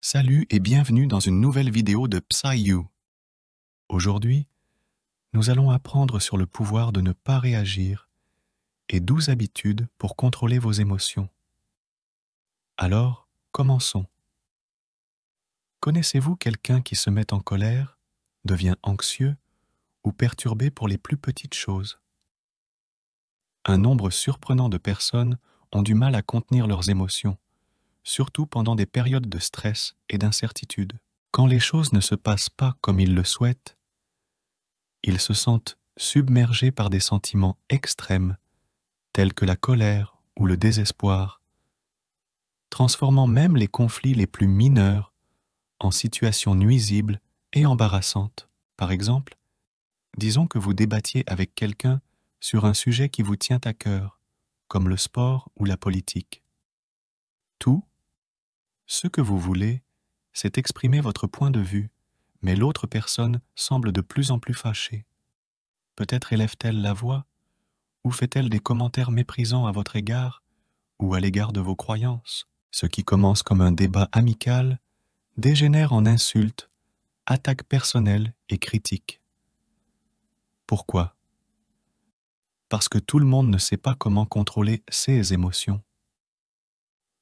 Salut et bienvenue dans une nouvelle vidéo de PsyU. Aujourd'hui, nous allons apprendre sur le pouvoir de ne pas réagir et 12 habitudes pour contrôler vos émotions. Alors, commençons. Connaissez-vous quelqu'un qui se met en colère, devient anxieux ou perturbé pour les plus petites choses? Un nombre surprenant de personnes ont du mal à contenir leurs émotions, surtout pendant des périodes de stress et d'incertitude. Quand les choses ne se passent pas comme ils le souhaitent, ils se sentent submergés par des sentiments extrêmes, tels que la colère ou le désespoir, transformant même les conflits les plus mineurs en situations nuisibles et embarrassantes. Par exemple, disons que vous débattiez avec quelqu'un sur un sujet qui vous tient à cœur, comme le sport ou la politique. Tout, ce que vous voulez, c'est exprimer votre point de vue, mais l'autre personne semble de plus en plus fâchée. Peut-être élève-t-elle la voix, ou fait-elle des commentaires méprisants à votre égard ou à l'égard de vos croyances? Ce qui commence comme un débat amical dégénère en insultes, attaques personnelles et critiques. Pourquoi? Parce que tout le monde ne sait pas comment contrôler ses émotions.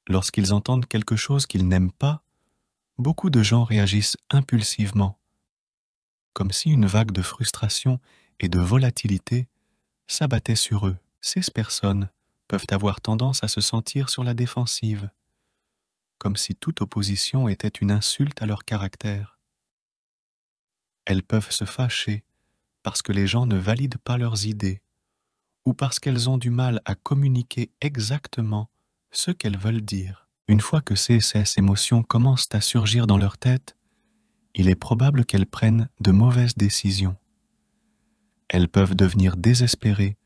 Lorsqu'ils entendent quelque chose qu'ils n'aiment pas, beaucoup de gens réagissent impulsivement, comme si une vague de frustration et de volatilité s'abattait sur eux. Ces personnes peuvent avoir tendance à se sentir sur la défensive, comme si toute opposition était une insulte à leur caractère. Elles peuvent se fâcher parce que les gens ne valident pas leurs idées, ou parce qu'elles ont du mal à communiquer exactement ce qu'elles veulent dire. Une fois que ces émotions commencent à surgir dans leur tête, il est probable qu'elles prennent de mauvaises décisions. Elles peuvent devenir désespérées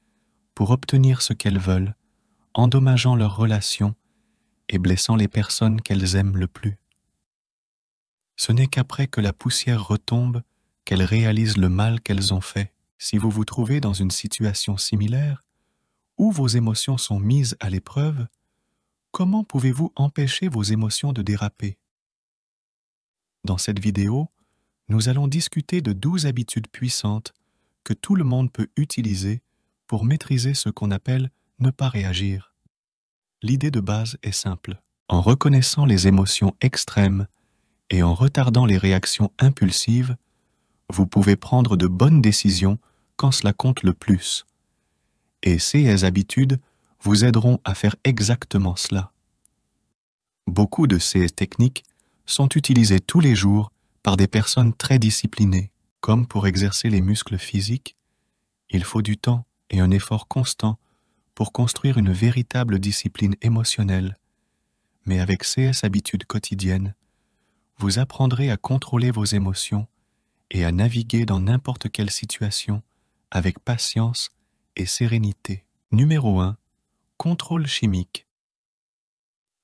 pour obtenir ce qu'elles veulent, endommageant leurs relations et blessant les personnes qu'elles aiment le plus. Ce n'est qu'après que la poussière retombe qu'elles réalisent le mal qu'elles ont fait. Si vous vous trouvez dans une situation similaire, où vos émotions sont mises à l'épreuve, comment pouvez-vous empêcher vos émotions de déraper? Dans cette vidéo, nous allons discuter de 12 habitudes puissantes que tout le monde peut utiliser pour maîtriser ce qu'on appelle ne pas réagir. L'idée de base est simple. En reconnaissant les émotions extrêmes et en retardant les réactions impulsives, vous pouvez prendre de bonnes décisions quand cela compte le plus. Et ces habitudes vous aideront à faire exactement cela. Beaucoup de ces techniques sont utilisées tous les jours par des personnes très disciplinées. Comme pour exercer les muscles physiques, il faut du temps et un effort constant pour construire une véritable discipline émotionnelle. Mais avec ces habitudes quotidiennes, vous apprendrez à contrôler vos émotions et à naviguer dans n'importe quelle situation avec patience et sérénité. Numéro 1. Contrôle chimique.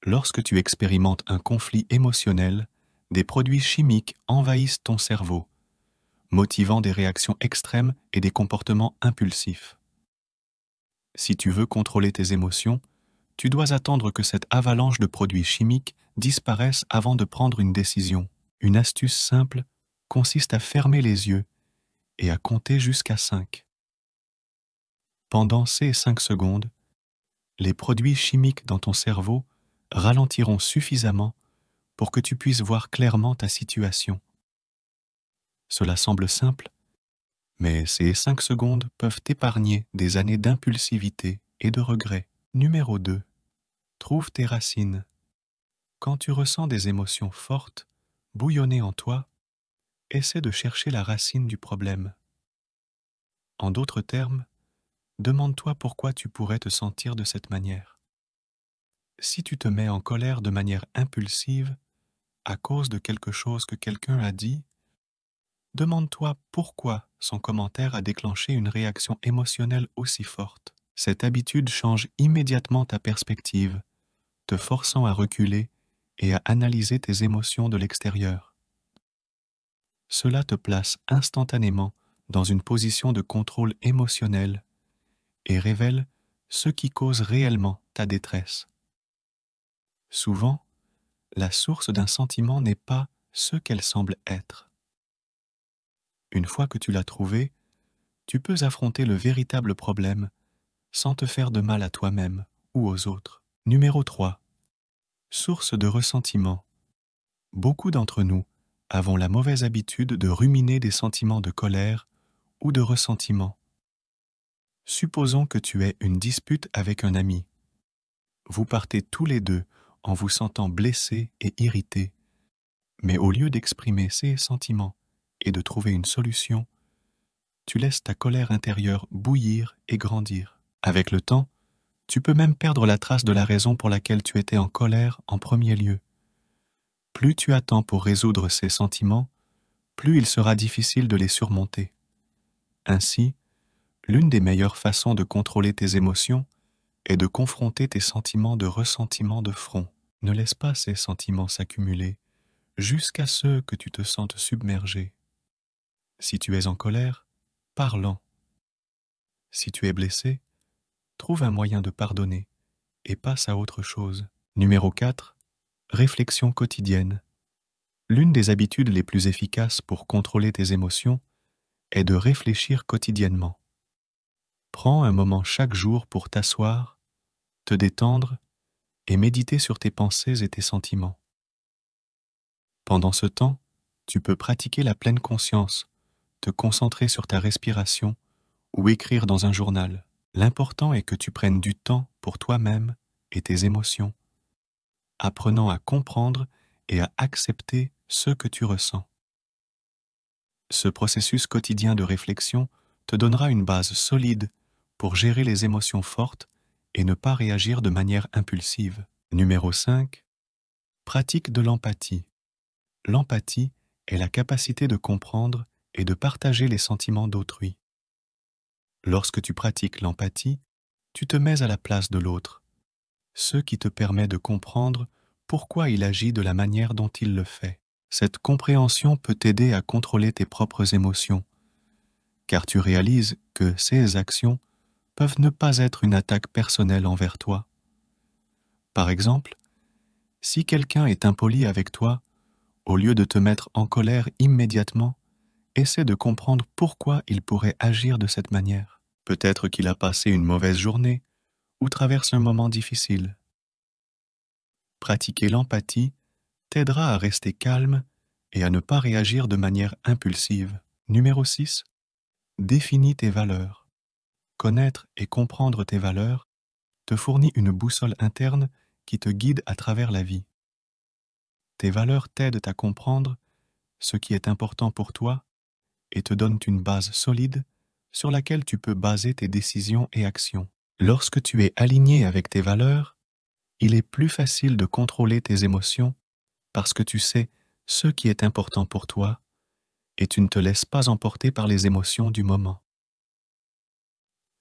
Lorsque tu expérimentes un conflit émotionnel, des produits chimiques envahissent ton cerveau, motivant des réactions extrêmes et des comportements impulsifs. Si tu veux contrôler tes émotions, tu dois attendre que cette avalanche de produits chimiques disparaisse avant de prendre une décision. Une astuce simple consiste à fermer les yeux et à compter jusqu'à 5. Pendant ces 5 secondes, les produits chimiques dans ton cerveau ralentiront suffisamment pour que tu puisses voir clairement ta situation. Cela semble simple, mais ces 5 secondes peuvent t'épargner des années d'impulsivité et de regret. Numéro 2. Trouve tes racines. Quand tu ressens des émotions fortes, bouillonner en toi, essaie de chercher la racine du problème. En d'autres termes, demande-toi pourquoi tu pourrais te sentir de cette manière. Si tu te mets en colère de manière impulsive, à cause de quelque chose que quelqu'un a dit, demande-toi pourquoi son commentaire a déclenché une réaction émotionnelle aussi forte. Cette habitude change immédiatement ta perspective, te forçant à reculer et à analyser tes émotions de l'extérieur. Cela te place instantanément dans une position de contrôle émotionnel et révèle ce qui cause réellement ta détresse. Souvent, La source d'un sentiment n'est pas ce qu'elle semble être. Une fois que tu l'as trouvée, tu peux affronter le véritable problème sans te faire de mal à toi-même ou aux autres. Numéro 3. Source de ressentiment. Beaucoup d'entre nous avons la mauvaise habitude de ruminer des sentiments de colère ou de ressentiment. Supposons que tu aies une dispute avec un ami. Vous partez tous les deux en vous sentant blessé et irrité, mais au lieu d'exprimer ces sentiments et de trouver une solution, tu laisses ta colère intérieure bouillir et grandir. Avec le temps, tu peux même perdre la trace de la raison pour laquelle tu étais en colère en premier lieu. Plus tu attends pour résoudre ces sentiments, plus il sera difficile de les surmonter. Ainsi, l'une des meilleures façons de contrôler tes émotions est de confronter tes sentiments de ressentiment de front. Ne laisse pas ces sentiments s'accumuler jusqu'à ce que tu te sentes submergé. Si tu es en colère, parle-en. Si tu es blessé, trouve un moyen de pardonner et passe à autre chose. Numéro 4. Réflexion quotidienne. L'une des habitudes les plus efficaces pour contrôler tes émotions est de réfléchir quotidiennement. Prends un moment chaque jour pour t'asseoir, te détendre et méditer sur tes pensées et tes sentiments. Pendant ce temps, tu peux pratiquer la pleine conscience, te concentrer sur ta respiration ou écrire dans un journal. L'important est que tu prennes du temps pour toi-même et tes émotions, apprenant à comprendre et à accepter ce que tu ressens. Ce processus quotidien de réflexion te donnera une base solide pour gérer les émotions fortes et ne pas réagir de manière impulsive. Numéro 5. Pratique de l'empathie. L'empathie est la capacité de comprendre et de partager les sentiments d'autrui. Lorsque tu pratiques l'empathie, tu te mets à la place de l'autre, ce qui te permet de comprendre pourquoi il agit de la manière dont il le fait. Cette compréhension peut t'aider à contrôler tes propres émotions, car tu réalises que ces actions peuvent ne pas être une attaque personnelle envers toi. Par exemple, si quelqu'un est impoli avec toi, au lieu de te mettre en colère immédiatement, essaie de comprendre pourquoi il pourrait agir de cette manière. Peut-être qu'il a passé une mauvaise journée ou traverse un moment difficile. Pratiquer l'empathie t'aidera à rester calme et à ne pas réagir de manière impulsive. Numéro 6. Définis tes valeurs. Connaître et comprendre tes valeurs te fournit une boussole interne qui te guide à travers la vie. Tes valeurs t'aident à comprendre ce qui est important pour toi et te donnent une base solide sur laquelle tu peux baser tes décisions et actions. Lorsque tu es aligné avec tes valeurs, il est plus facile de contrôler tes émotions parce que tu sais ce qui est important pour toi et tu ne te laisses pas emporter par les émotions du moment.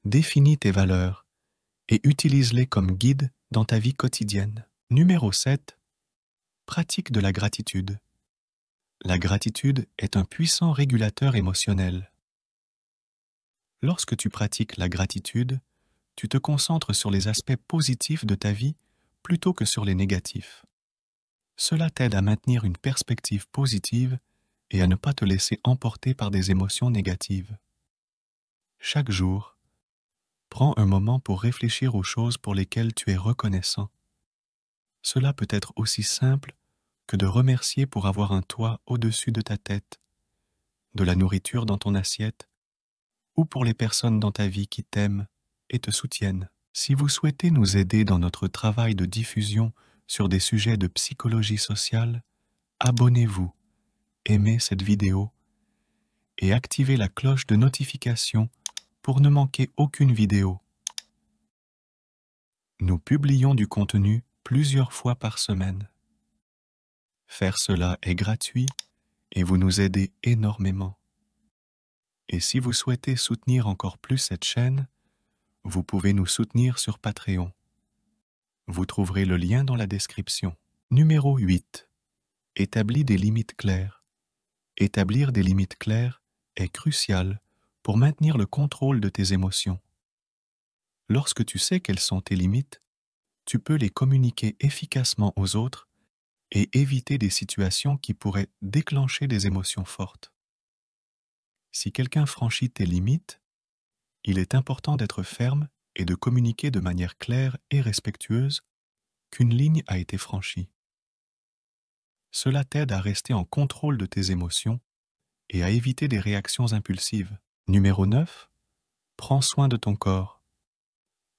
Définis tes valeurs et utilise-les comme guide dans ta vie quotidienne. Numéro 7. Pratique de la gratitude. La gratitude est un puissant régulateur émotionnel. Lorsque tu pratiques la gratitude, tu te concentres sur les aspects positifs de ta vie plutôt que sur les négatifs. Cela t'aide à maintenir une perspective positive et à ne pas te laisser emporter par des émotions négatives. Chaque jour, prends un moment pour réfléchir aux choses pour lesquelles tu es reconnaissant. Cela peut être aussi simple que de remercier pour avoir un toit au-dessus de ta tête, de la nourriture dans ton assiette, ou pour les personnes dans ta vie qui t'aiment et te soutiennent. Si vous souhaitez nous aider dans notre travail de diffusion sur des sujets de psychologie sociale, abonnez-vous, aimez cette vidéo et activez la cloche de notification pour ne manquer aucune vidéo. Nous publions du contenu plusieurs fois par semaine. Faire cela est gratuit et vous nous aidez énormément. Et si vous souhaitez soutenir encore plus cette chaîne, vous pouvez nous soutenir sur Patreon. Vous trouverez le lien dans la description. Numéro 8. Établis des limites claires. Établir des limites claires est crucial pour maintenir le contrôle de tes émotions. Lorsque tu sais quelles sont tes limites, tu peux les communiquer efficacement aux autres et éviter des situations qui pourraient déclencher des émotions fortes. Si quelqu'un franchit tes limites, il est important d'être ferme et de communiquer de manière claire et respectueuse qu'une ligne a été franchie. Cela t'aide à rester en contrôle de tes émotions et à éviter des réactions impulsives. Numéro 9. Prends soin de ton corps.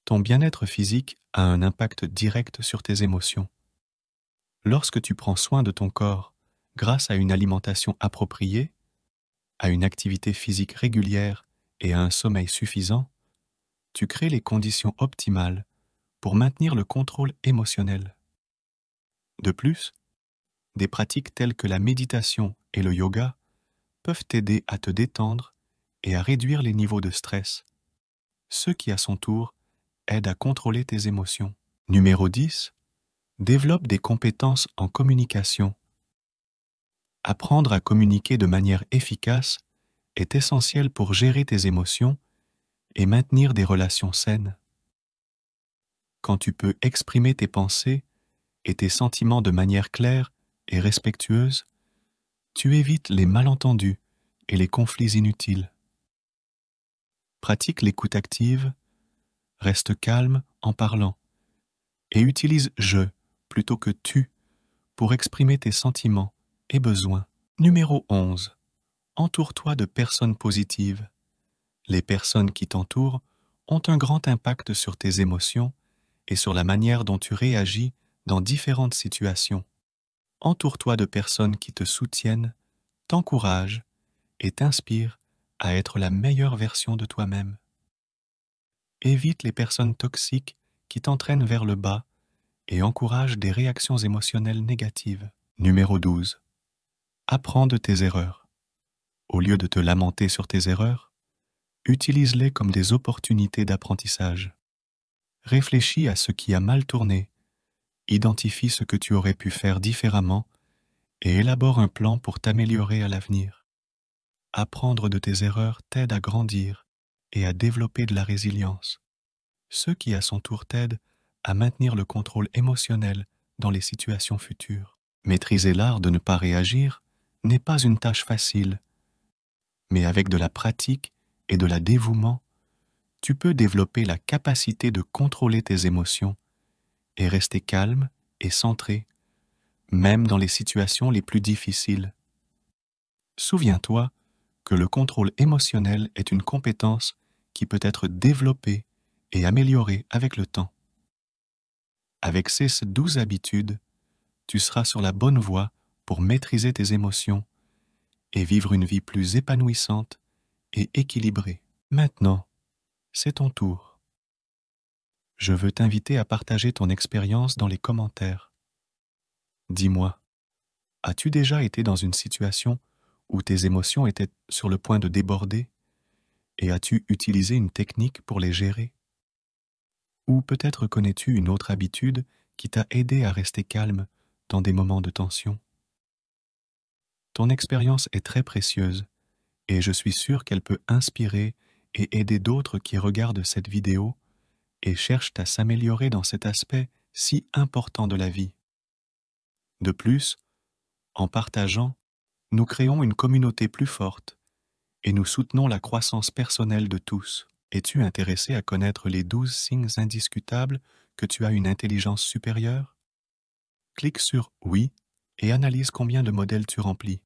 Ton bien-être physique a un impact direct sur tes émotions. Lorsque tu prends soin de ton corps grâce à une alimentation appropriée, à une activité physique régulière et à un sommeil suffisant, tu crées les conditions optimales pour maintenir le contrôle émotionnel. De plus, des pratiques telles que la méditation et le yoga peuvent t'aider à te détendre et à réduire les niveaux de stress, ce qui à son tour aide à contrôler tes émotions. Numéro 10. Développe des compétences en communication. Apprendre à communiquer de manière efficace est essentiel pour gérer tes émotions et maintenir des relations saines. Quand tu peux exprimer tes pensées et tes sentiments de manière claire et respectueuse, tu évites les malentendus et les conflits inutiles. Pratique l'écoute active, reste calme en parlant et utilise je plutôt que tu pour exprimer tes sentiments et besoins. Numéro 11. Entoure-toi de personnes positives. Les personnes qui t'entourent ont un grand impact sur tes émotions et sur la manière dont tu réagis dans différentes situations. Entoure-toi de personnes qui te soutiennent, t'encouragent et t'inspirent à être la meilleure version de toi-même. Évite les personnes toxiques qui t'entraînent vers le bas et encouragent des réactions émotionnelles négatives. Numéro 12. Apprends de tes erreurs. Au lieu de te lamenter sur tes erreurs, utilise-les comme des opportunités d'apprentissage. Réfléchis à ce qui a mal tourné, identifie ce que tu aurais pu faire différemment et élabore un plan pour t'améliorer à l'avenir. Apprendre de tes erreurs t'aide à grandir et à développer de la résilience, ce qui à son tour t'aide à maintenir le contrôle émotionnel dans les situations futures. Maîtriser l'art de ne pas réagir n'est pas une tâche facile, mais avec de la pratique et de la dévouement, tu peux développer la capacité de contrôler tes émotions et rester calme et centré, même dans les situations les plus difficiles. Souviens-toi que le contrôle émotionnel est une compétence qui peut être développée et améliorée avec le temps. Avec ces 12 habitudes, tu seras sur la bonne voie pour maîtriser tes émotions et vivre une vie plus épanouissante et équilibrée. Maintenant, c'est ton tour. Je veux t'inviter à partager ton expérience dans les commentaires. Dis-moi, as-tu déjà été dans une situation où tes émotions étaient sur le point de déborder et as-tu utilisé une technique pour les gérer? Ou peut-être connais-tu une autre habitude qui t'a aidé à rester calme dans des moments de tension? Ton expérience est très précieuse et je suis sûr qu'elle peut inspirer et aider d'autres qui regardent cette vidéo et cherchent à s'améliorer dans cet aspect si important de la vie. De plus, en partageant, nous créons une communauté plus forte et nous soutenons la croissance personnelle de tous. Es-tu intéressé à connaître les 12 signes indiscutables que tu as une intelligence supérieure? Clique sur « Oui » et analyse combien de modèles tu remplis.